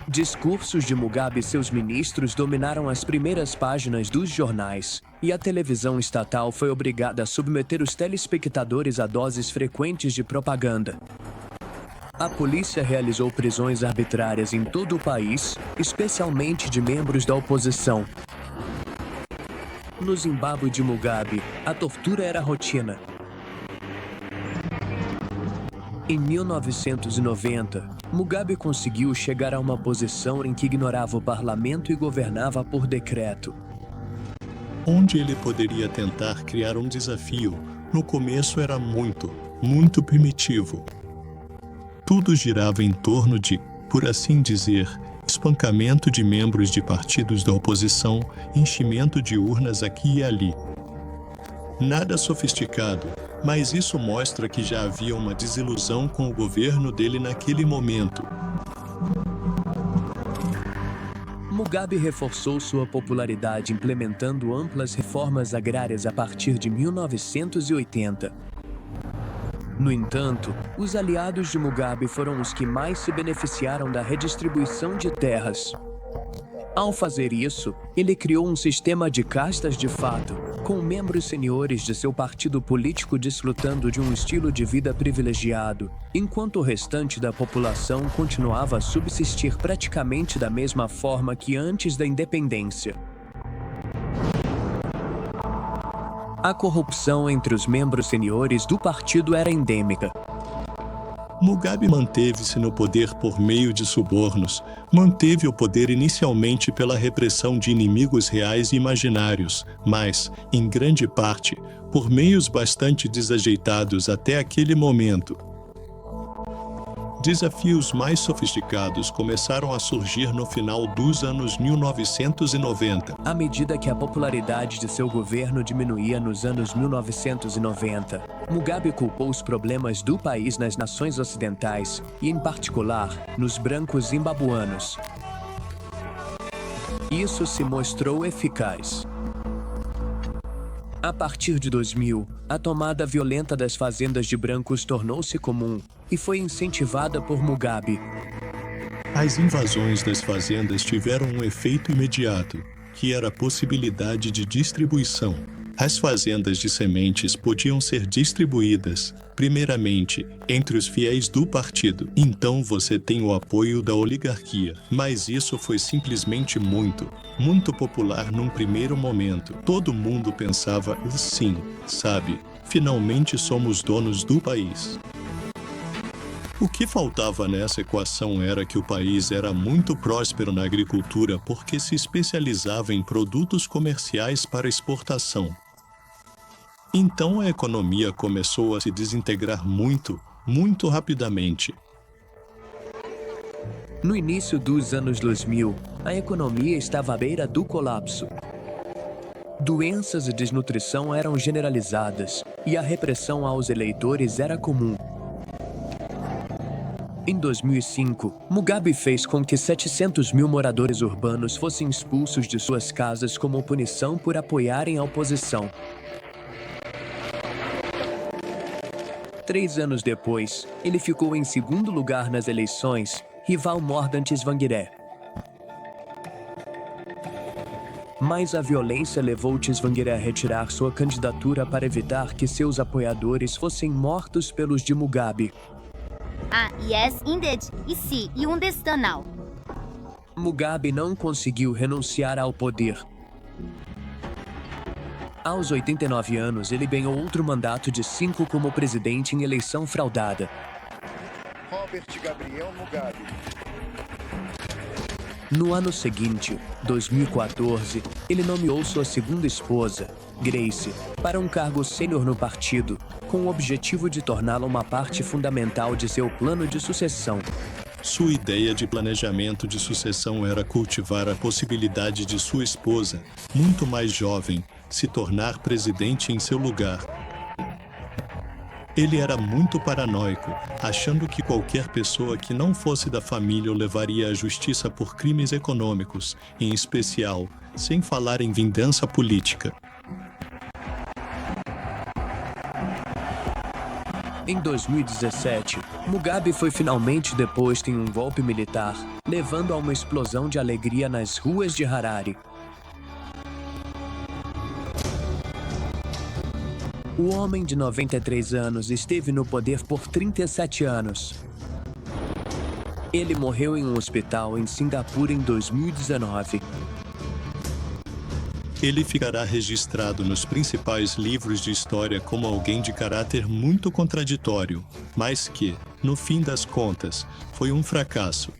Discursos de Mugabe e seus ministros dominaram as primeiras páginas dos jornais, e a televisão estatal foi obrigada a submeter os telespectadores a doses frequentes de propaganda. A polícia realizou prisões arbitrárias em todo o país, especialmente de membros da oposição. No Zimbábue de Mugabe, a tortura era rotina. Em 1990, Mugabe conseguiu chegar a uma posição em que ignorava o parlamento e governava por decreto. Onde ele poderia tentar criar um desafio, no começo era muito primitivo. Tudo girava em torno de, por assim dizer, espancamento de membros de partidos da oposição, enchimento de urnas aqui e ali. Nada sofisticado, mas isso mostra que já havia uma desilusão com o governo dele naquele momento. Mugabe reforçou sua popularidade implementando amplas reformas agrárias a partir de 1980. No entanto, os aliados de Mugabe foram os que mais se beneficiaram da redistribuição de terras. Ao fazer isso, ele criou um sistema de castas de fato, com membros seniores de seu partido político desfrutando de um estilo de vida privilegiado, enquanto o restante da população continuava a subsistir praticamente da mesma forma que antes da independência. A corrupção entre os membros seniores do partido era endêmica. Mugabe manteve-se no poder por meio de subornos, manteve o poder inicialmente pela repressão de inimigos reais e imaginários, mas, em grande parte, por meios bastante desajeitados até aquele momento. Desafios mais sofisticados começaram a surgir no final dos anos 1990. À medida que a popularidade de seu governo diminuía nos anos 1990, Mugabe culpou os problemas do país nas nações ocidentais e, em particular, nos brancos zimbabuanos. Isso se mostrou eficaz. A partir de 2000, a tomada violenta das fazendas de brancos tornou-se comum e foi incentivada por Mugabe. As invasões das fazendas tiveram um efeito imediato, que era a possibilidade de distribuição. As fazendas de sementes podiam ser distribuídas, primeiramente, entre os fiéis do partido. Então você tem o apoio da oligarquia. Mas isso foi simplesmente muito popular num primeiro momento. Todo mundo pensava, sim, sabe, finalmente somos donos do país. O que faltava nessa equação era que o país era muito próspero na agricultura porque se especializava em produtos comerciais para exportação. Então a economia começou a se desintegrar muito rapidamente. No início dos anos 2000, a economia estava à beira do colapso. Doenças e desnutrição eram generalizadas e a repressão aos eleitores era comum. Em 2005, Mugabe fez com que 700 mil moradores urbanos fossem expulsos de suas casas como punição por apoiarem a oposição. 3 anos depois, ele ficou em segundo lugar nas eleições, rival Mordaunt Tsvangirai. Mas a violência levou Tsvangirai a retirar sua candidatura para evitar que seus apoiadores fossem mortos pelos de Mugabe. Yes, indeed. E se, e onde está now? Mugabe não conseguiu renunciar ao poder. Aos 89 anos, ele ganhou outro mandato de 5 como presidente em eleição fraudada. Robert Gabriel Mugabe. No ano seguinte, 2014, ele nomeou sua segunda esposa, Grace, para um cargo sênior no partido, com o objetivo de torná-la uma parte fundamental de seu plano de sucessão. Sua ideia de planejamento de sucessão era cultivar a possibilidade de sua esposa, muito mais jovem, se tornar presidente em seu lugar. Ele era muito paranoico, achando que qualquer pessoa que não fosse da família o levaria à justiça por crimes econômicos, em especial, sem falar em vingança política. Em 2017, Mugabe foi finalmente deposto em um golpe militar, levando a uma explosão de alegria nas ruas de Harare. O homem de 93 anos esteve no poder por 37 anos. Ele morreu em um hospital em Singapura em 2019. Ele ficará registrado nos principais livros de história como alguém de caráter muito contraditório, mas que, no fim das contas, foi um fracasso.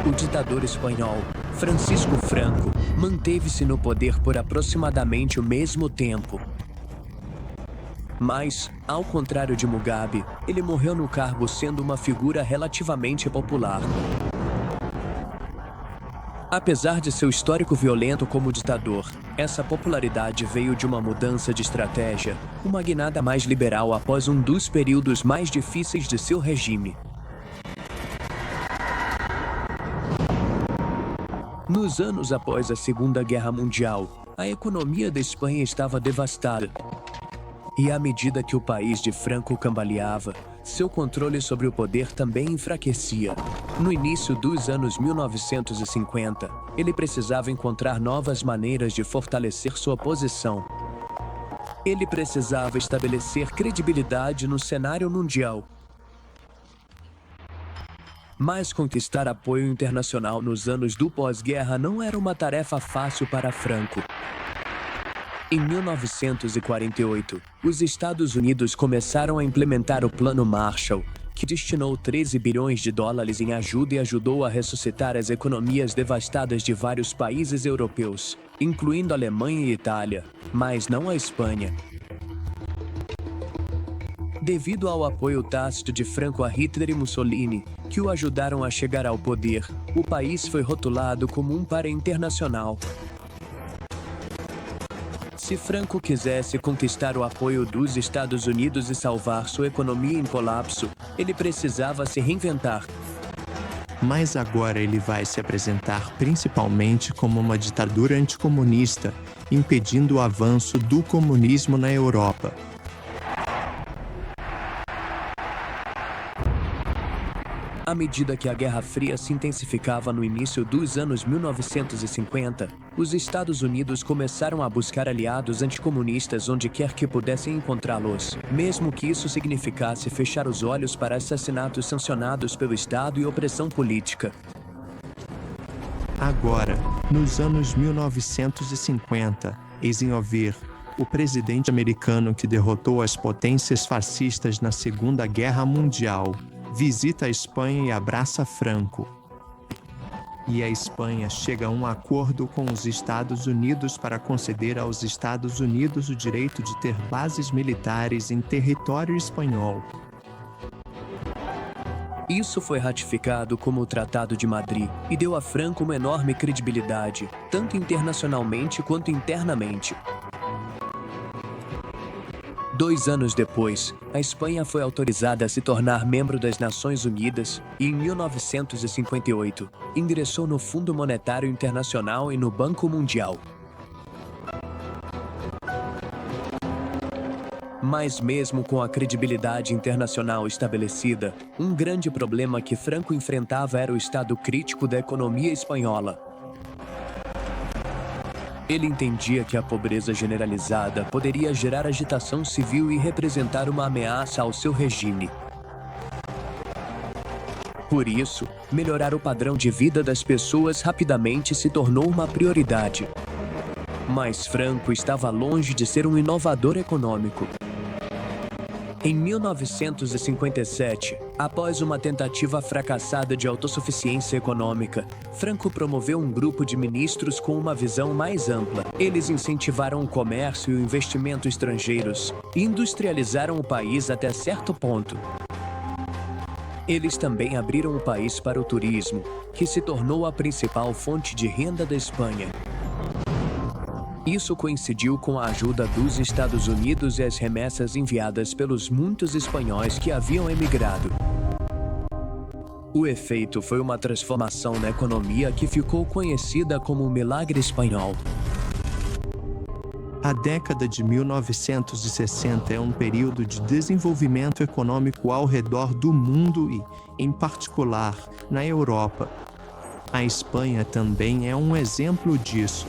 O ditador espanhol, Francisco Franco, manteve-se no poder por aproximadamente o mesmo tempo. Mas, ao contrário de Mugabe, ele morreu no cargo sendo uma figura relativamente popular. Apesar de seu histórico violento como ditador, essa popularidade veio de uma mudança de estratégia, uma guinada mais liberal após um dos períodos mais difíceis de seu regime. Nos anos após a Segunda Guerra Mundial, a economia da Espanha estava devastada. E à medida que o país de Franco cambaleava, seu controle sobre o poder também enfraquecia. No início dos anos 1950, ele precisava encontrar novas maneiras de fortalecer sua posição. Ele precisava estabelecer credibilidade no cenário mundial. Mas conquistar apoio internacional nos anos do pós-guerra não era uma tarefa fácil para Franco. Em 1948, os Estados Unidos começaram a implementar o Plano Marshall, que destinou 13 bilhões de dólares em ajuda e ajudou a ressuscitar as economias devastadas de vários países europeus, incluindo a Alemanha e Itália, mas não a Espanha. Devido ao apoio tácito de Franco a Hitler e Mussolini, que o ajudaram a chegar ao poder, o país foi rotulado como um párea internacional. Se Franco quisesse conquistar o apoio dos Estados Unidos e salvar sua economia em colapso, ele precisava se reinventar. Mas agora ele vai se apresentar principalmente como uma ditadura anticomunista, impedindo o avanço do comunismo na Europa. À medida que a Guerra Fria se intensificava no início dos anos 1950, os Estados Unidos começaram a buscar aliados anticomunistas onde quer que pudessem encontrá-los, mesmo que isso significasse fechar os olhos para assassinatos sancionados pelo Estado e opressão política. Agora, nos anos 1950, Eisenhower, o presidente americano que derrotou as potências fascistas na Segunda Guerra Mundial, visita a Espanha e abraça Franco. E a Espanha chega a um acordo com os Estados Unidos para conceder aos Estados Unidos o direito de ter bases militares em território espanhol. Isso foi ratificado como o Tratado de Madrid e deu a Franco uma enorme credibilidade, tanto internacionalmente quanto internamente. 2 anos depois, a Espanha foi autorizada a se tornar membro das Nações Unidas e, em 1958, ingressou no Fundo Monetário Internacional e no Banco Mundial. Mas mesmo com a credibilidade internacional estabelecida, um grande problema que Franco enfrentava era o estado crítico da economia espanhola. Ele entendia que a pobreza generalizada poderia gerar agitação civil e representar uma ameaça ao seu regime. Por isso, melhorar o padrão de vida das pessoas rapidamente se tornou uma prioridade. Mas Franco estava longe de ser um inovador econômico. Em 1957, após uma tentativa fracassada de autossuficiência econômica, Franco promoveu um grupo de ministros com uma visão mais ampla. Eles incentivaram o comércio e o investimento estrangeiros e industrializaram o país até certo ponto. Eles também abriram o país para o turismo, que se tornou a principal fonte de renda da Espanha. Isso coincidiu com a ajuda dos Estados Unidos e as remessas enviadas pelos muitos espanhóis que haviam emigrado. O efeito foi uma transformação na economia que ficou conhecida como o Milagre Espanhol. A década de 1960 é um período de desenvolvimento econômico ao redor do mundo e, em particular, na Europa. A Espanha também é um exemplo disso.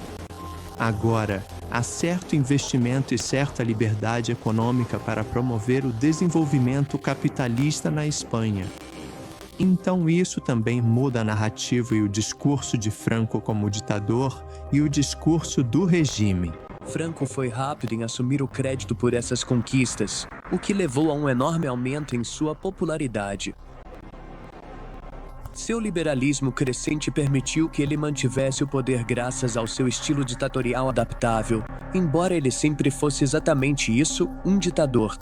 Agora, há certo investimento e certa liberdade econômica para promover o desenvolvimento capitalista na Espanha. Então isso também muda a narrativa e o discurso de Franco como ditador e o discurso do regime. Franco foi rápido em assumir o crédito por essas conquistas, o que levou a um enorme aumento em sua popularidade. Seu liberalismo crescente permitiu que ele mantivesse o poder graças ao seu estilo ditatorial adaptável, embora ele sempre fosse exatamente isso, um ditador.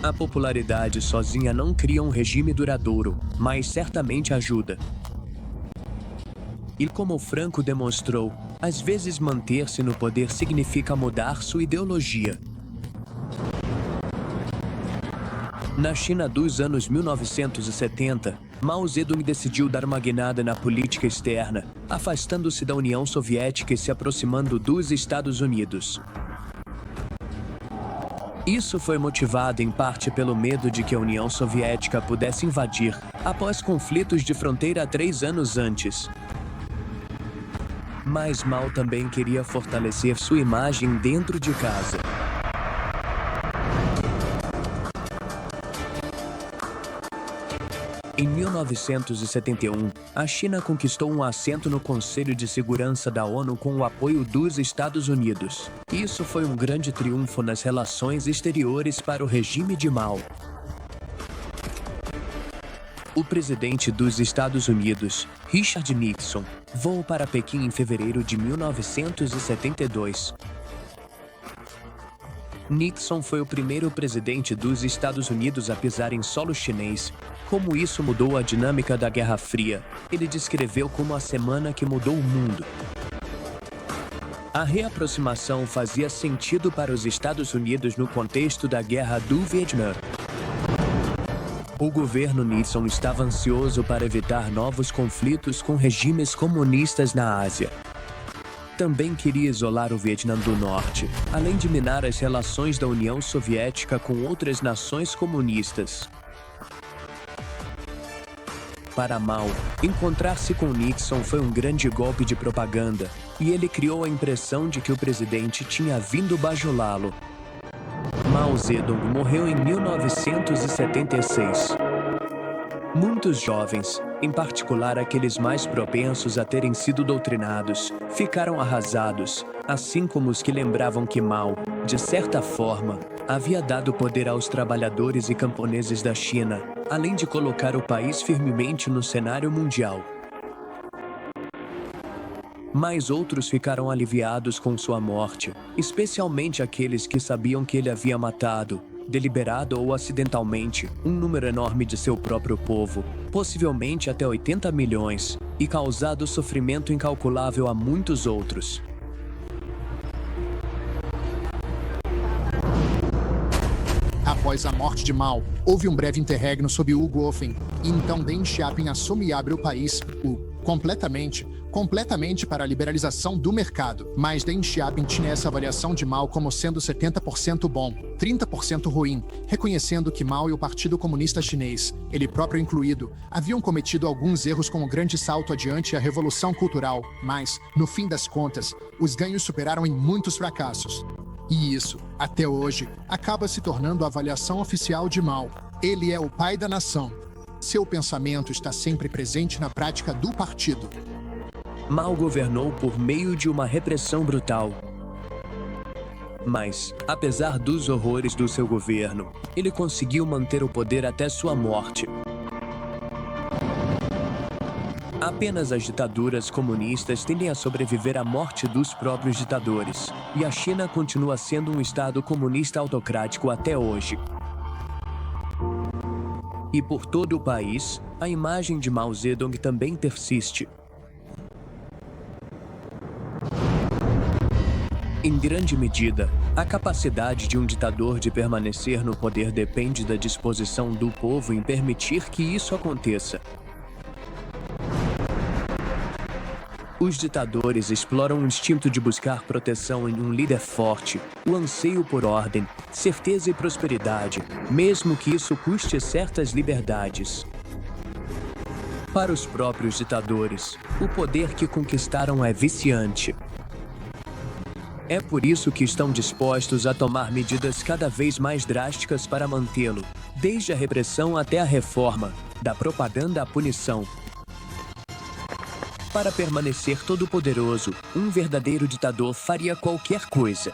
A popularidade sozinha não cria um regime duradouro, mas certamente ajuda. E como Franco demonstrou, às vezes manter-se no poder significa mudar sua ideologia. Na China dos anos 1970, Mao Zedong decidiu dar uma guinada na política externa, afastando-se da União Soviética e se aproximando dos Estados Unidos. Isso foi motivado em parte pelo medo de que a União Soviética pudesse invadir, após conflitos de fronteira 3 anos antes. Mas Mao também queria fortalecer sua imagem dentro de casa. Em 1971, a China conquistou um assento no Conselho de Segurança da ONU com o apoio dos Estados Unidos. Isso foi um grande triunfo nas relações exteriores para o regime de Mao. O presidente dos Estados Unidos, Richard Nixon, voou para Pequim em fevereiro de 1972. Nixon foi o primeiro presidente dos Estados Unidos a pisar em solo chinês. Como isso mudou a dinâmica da Guerra Fria, ele descreveu como a semana que mudou o mundo. A reaproximação fazia sentido para os Estados Unidos no contexto da Guerra do Vietnã. O governo Nixon estava ansioso para evitar novos conflitos com regimes comunistas na Ásia. Também queria isolar o Vietnã do Norte, além de minar as relações da União Soviética com outras nações comunistas. Para Mao, encontrar-se com Nixon foi um grande golpe de propaganda, e ele criou a impressão de que o presidente tinha vindo bajulá-lo. Mao Zedong morreu em 1976. Muitos jovens, em particular aqueles mais propensos a terem sido doutrinados, ficaram arrasados, assim como os que lembravam que Mao, de certa forma, havia dado poder aos trabalhadores e camponeses da China, além de colocar o país firmemente no cenário mundial. Mas outros ficaram aliviados com sua morte, especialmente aqueles que sabiam que ele havia matado, deliberado ou acidentalmente, um número enorme de seu próprio povo, possivelmente até 80 milhões, e causado sofrimento incalculável a muitos outros. Após a morte de Mao, houve um breve interregno sob Hugo Ofen, e então Deng Xiaoping assume e abre o país, completamente para a liberalização do mercado. Mas Deng Xiaoping tinha essa avaliação de Mao como sendo 70% bom, 30% ruim, reconhecendo que Mao e o Partido Comunista Chinês, ele próprio incluído, haviam cometido alguns erros com o grande salto adiante e a Revolução Cultural, mas, no fim das contas, os ganhos superaram em muitos fracassos. E isso, até hoje, acaba se tornando a avaliação oficial de Mao. Ele é o pai da nação. Seu pensamento está sempre presente na prática do partido. Mao governou por meio de uma repressão brutal. Mas, apesar dos horrores do seu governo, ele conseguiu manter o poder até sua morte. Apenas as ditaduras comunistas tendem a sobreviver à morte dos próprios ditadores, e a China continua sendo um estado comunista autocrático até hoje. E por todo o país, a imagem de Mao Zedong também persiste. Em grande medida, a capacidade de um ditador de permanecer no poder depende da disposição do povo em permitir que isso aconteça. Os ditadores exploram o instinto de buscar proteção em um líder forte, o anseio por ordem, certeza e prosperidade, mesmo que isso custe certas liberdades. Para os próprios ditadores, o poder que conquistaram é viciante. É por isso que estão dispostos a tomar medidas cada vez mais drásticas para mantê-lo, desde a repressão até a reforma, da propaganda à punição. Para permanecer todo-poderoso, um verdadeiro ditador faria qualquer coisa.